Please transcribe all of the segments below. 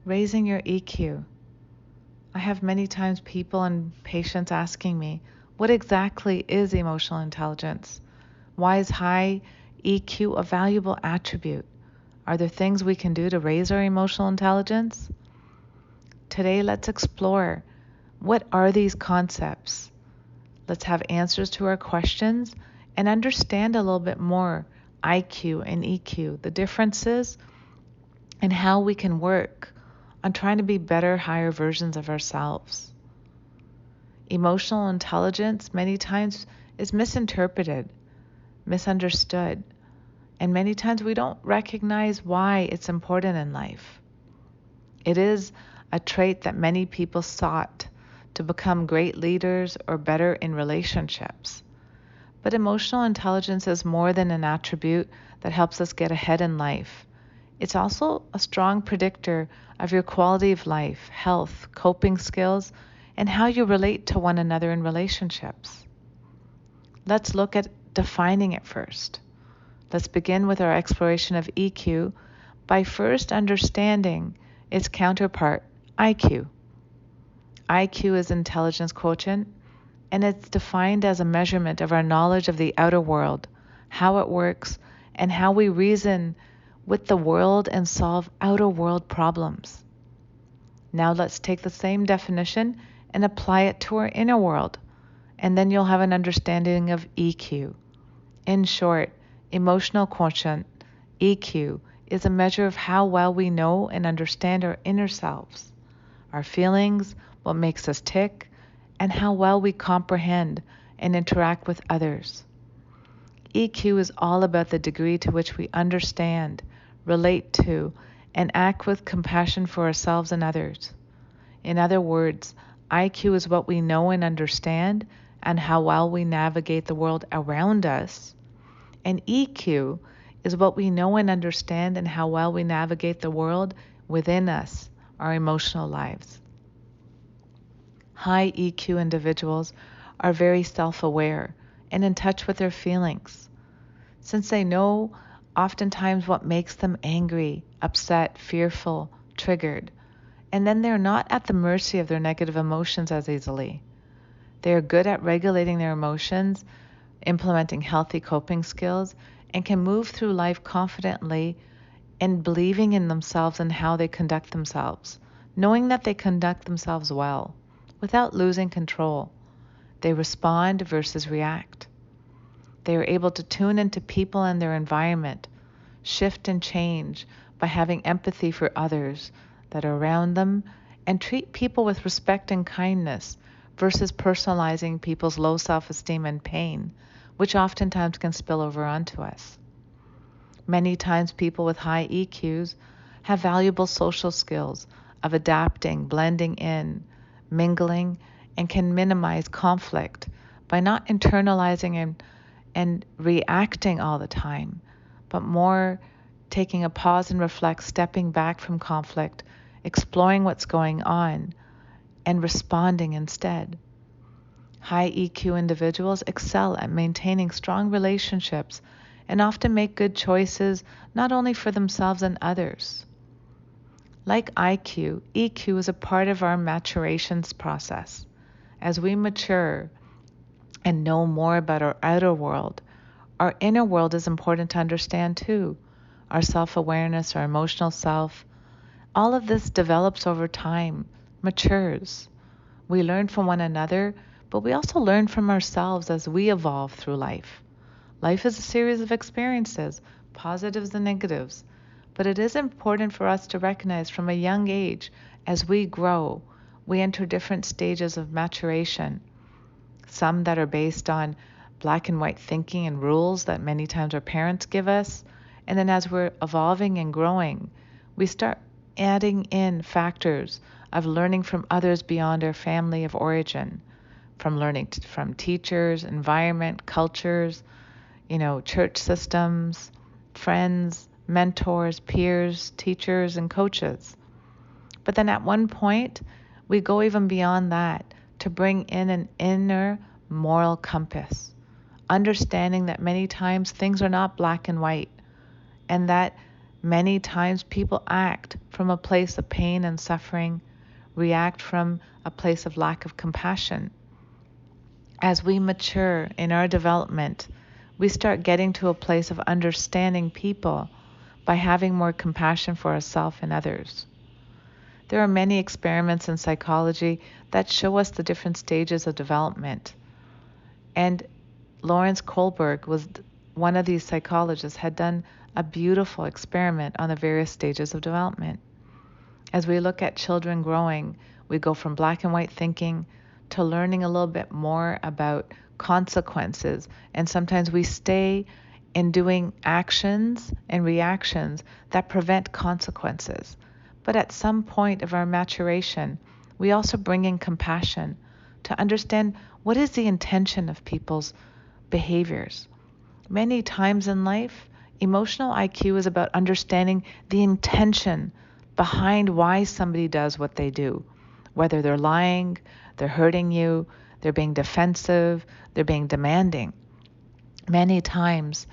Raising your EQ. I have many times people and patients asking me, what exactly is emotional intelligence? Why is high EQ a valuable attribute? Are there things we can do to raise our emotional intelligence? Today, let's explore, what are these concepts? Let's have answers to our questions and understand a little bit more IQ and EQ, the differences, and how we can work on trying to be better, higher versions of ourselves. Emotional intelligence many times is misinterpreted, misunderstood, and many times we don't recognize why it's important in life. It is a trait that many people sought to become great leaders or better in relationships. But emotional intelligence is more than an attribute that helps us get ahead in life. It's also a strong predictor of your quality of life, health, coping skills, and how you relate to one another in relationships. Let's look at defining it first. Let's begin with our exploration of EQ by first understanding its counterpart, IQ. IQ is intelligence quotient, and it's defined as a measurement of our knowledge of the outer world, how it works, and how we reason with the world and solve outer world problems. Now let's take the same definition and apply it to our inner world, and then you'll have an understanding of EQ. In short, emotional quotient, EQ, is a measure of how well we know and understand our inner selves, our feelings, what makes us tick, and how well we comprehend and interact with others. EQ is all about the degree to which we understand, relate to, and act with compassion for ourselves and others. In other words, IQ is what we know and understand and how well we navigate the world around us. And EQ is what we know and understand and how well we navigate the world within us, our emotional lives. High EQ individuals are very self-aware and in touch with their feelings. Since they know oftentimes what makes them angry, upset, fearful, triggered, and then they're not at the mercy of their negative emotions as easily. They are good at regulating their emotions, implementing healthy coping skills, and can move through life confidently and believing in themselves and how they conduct themselves, knowing that they conduct themselves well, without losing control. They respond versus react. They are able to tune into people and their environment, shift and change by having empathy for others that are around them, and treat people with respect and kindness versus personalizing people's low self-esteem and pain, which oftentimes can spill over onto us. Many times people with high EQs have valuable social skills of adapting, blending in, mingling, and can minimize conflict by not internalizing and reacting all the time, but more taking a pause and reflect, stepping back from conflict, exploring what's going on, and responding instead. High EQ individuals excel at maintaining strong relationships and often make good choices not only for themselves and others. Like IQ, EQ is a part of our maturation process. As we mature and know more about our outer world, our inner world is important to understand too. Our self-awareness, our emotional self, all of this develops over time, matures. We learn from one another, but we also learn from ourselves as we evolve through life. Life is a series of experiences, positives and negatives, but it is important for us to recognize from a young age, as we grow, we enter different stages of maturation. Some that are based on black and white thinking and rules that many times our parents give us, and then as we're evolving and growing, we start adding in factors of learning from others beyond our family of origin, from learning from teachers, environment, cultures, church systems, friends, mentors, peers, teachers, and coaches. But then at one point, we go even beyond that to bring in an inner moral compass, understanding that many times things are not black and white, and that many times people act from a place of pain and suffering, react from a place of lack of compassion. As we mature in our development, we start getting to a place of understanding people by having more compassion for ourselves and others. There are many experiments in psychology that show us the different stages of development. And Lawrence Kohlberg was one of these psychologists, had done a beautiful experiment on the various stages of development. As we look at children growing, we go from black and white thinking to learning a little bit more about consequences. And sometimes we stay in doing actions and reactions that prevent consequences. But at some point of our maturation, we also bring in compassion to understand what is the intention of people's behaviors. Many times in life, emotional IQ is about understanding the intention behind why somebody does what they do. Whether they're lying, they're hurting you, they're being defensive, they're being demanding. Many times,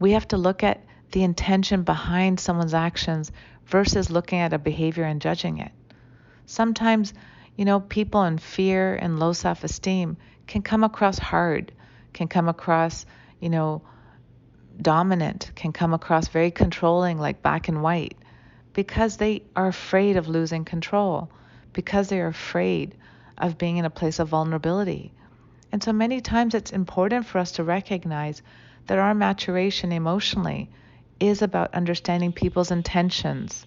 we have to look at the intention behind someone's actions versus looking at a behavior and judging it. Sometimes, people in fear and low self-esteem can come across hard, can come across, dominant, can come across very controlling, like black and white, because they are afraid of losing control, because they are afraid of being in a place of vulnerability. And so many times it's important for us to recognize that our maturation emotionally is about understanding people's intentions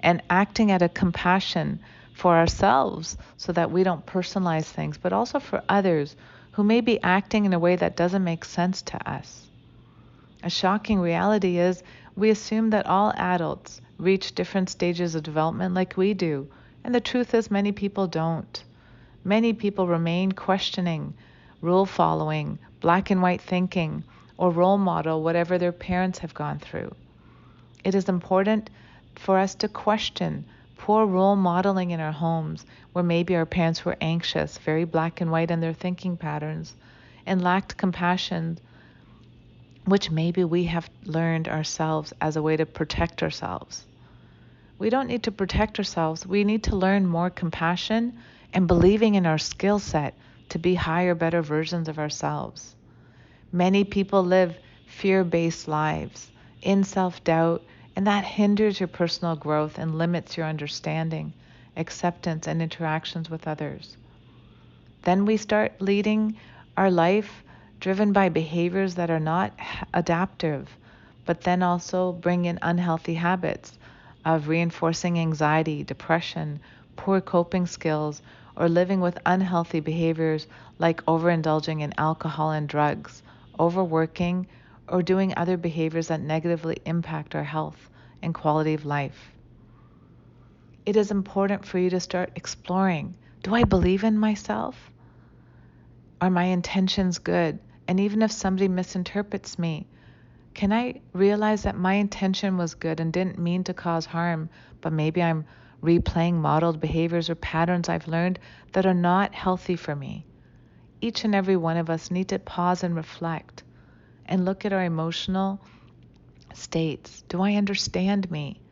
and acting out of compassion for ourselves so that we don't personalize things, but also for others who may be acting in a way that doesn't make sense to us. A shocking reality is we assume that all adults reach different stages of development like we do, and the truth is many people don't. Many people remain questioning, rule following, black and white thinking, or role model whatever their parents have gone through. It is important for us to question poor role modeling in our homes, where maybe our parents were anxious, very black and white in their thinking patterns, and lacked compassion, which maybe we have learned ourselves as a way to protect ourselves. We don't need to protect ourselves. We need to learn more compassion and believing in our skill set to be higher, better versions of ourselves. Many people live fear-based lives, in self-doubt, and that hinders your personal growth and limits your understanding, acceptance, and interactions with others. Then we start leading our life driven by behaviors that are not adaptive, but then also bring in unhealthy habits of reinforcing anxiety, depression, poor coping skills, or living with unhealthy behaviors like overindulging in alcohol and drugs, overworking, or doing other behaviors that negatively impact our health and quality of life. It is important for you to start exploring, do I believe in myself? Are my intentions good? And even if somebody misinterprets me, can I realize that my intention was good and didn't mean to cause harm, but maybe I'm replaying modeled behaviors or patterns I've learned that are not healthy for me? Each and every one of us need to pause and reflect and look at our emotional states. Do I understand me?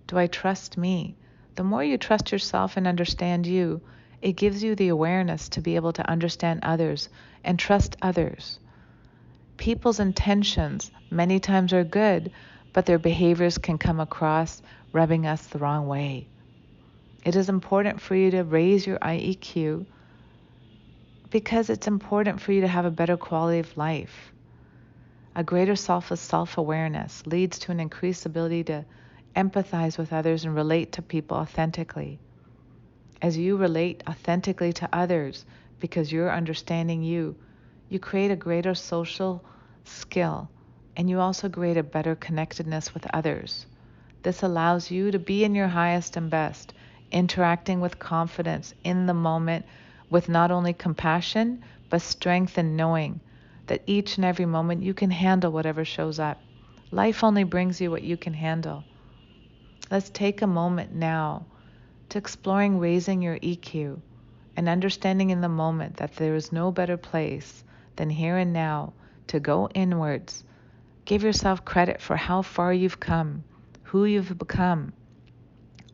Do I trust me? The more you trust yourself and understand you, it gives you the awareness to be able to understand others and trust others. People's intentions many times are good, but their behaviors can come across rubbing us the wrong way. It is important for you to raise your IEQ because it's important for you to have a better quality of life. A greater self-awareness leads to an increased ability to empathize with others and relate to people authentically. As you relate authentically to others because you're understanding you, you create a greater social skill and you also create a better connectedness with others. This allows you to be in your highest and best, interacting with confidence in the moment with not only compassion, but strength and knowing that each and every moment you can handle whatever shows up. Life only brings you what you can handle. Let's take a moment now to exploring raising your EQ and understanding in the moment that there is no better place than here and now to go inwards. Give yourself credit for how far you've come, who you've become.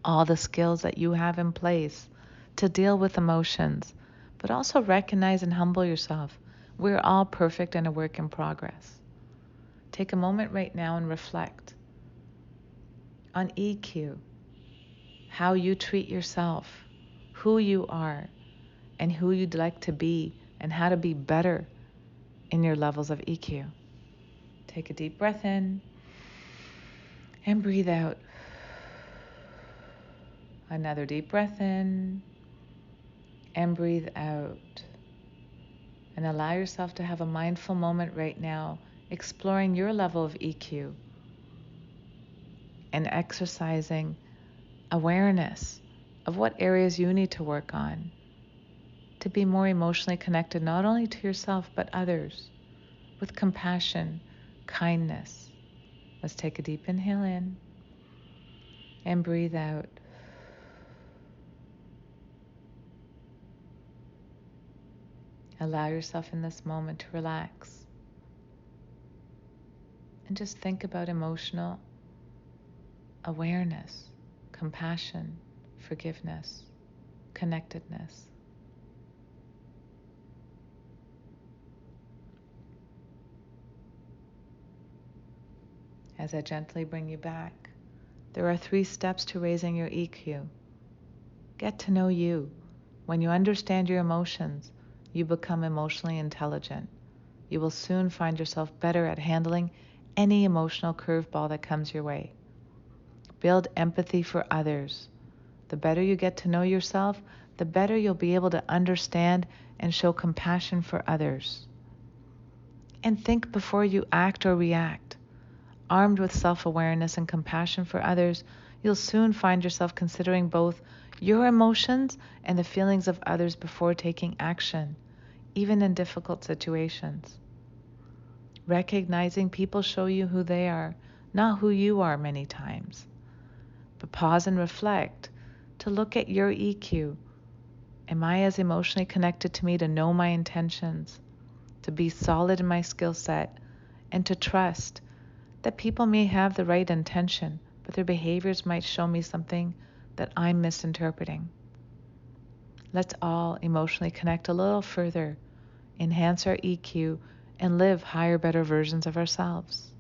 all the skills that you have in place to deal with emotions, but also recognize and humble yourself. We're all perfect and a work in progress. Take a moment right now and reflect on EQ, how you treat yourself, who you are, and who you'd like to be, and how to be better in your levels of EQ. Take a deep breath in and breathe out. Another deep breath in and breathe out. And allow yourself to have a mindful moment right now, exploring your level of EQ and exercising awareness of what areas you need to work on to be more emotionally connected, not only to yourself, but others, with compassion, kindness. Let's take a deep inhale in and breathe out. Allow yourself in this moment to relax and just think about emotional awareness, compassion, forgiveness, connectedness. As I gently bring you back, there are 3 steps to raising your EQ. Get to know you. When you understand your emotions, you become emotionally intelligent. You will soon find yourself better at handling any emotional curveball that comes your way. Build empathy for others. The better you get to know yourself, the better you'll be able to understand and show compassion for others. And think before you act or react. Armed with self-awareness and compassion for others, you'll soon find yourself considering both your emotions and the feelings of others before taking action, even in difficult situations. Recognizing people show you who they are, not who you are many times. But pause and reflect to look at your EQ. Am I as emotionally connected to me to know my intentions, to be solid in my skill set, and to trust that people may have the right intention, but their behaviors might show me something that I'm misinterpreting? Let's all emotionally connect a little further, enhance our EQ, and live higher, better versions of ourselves.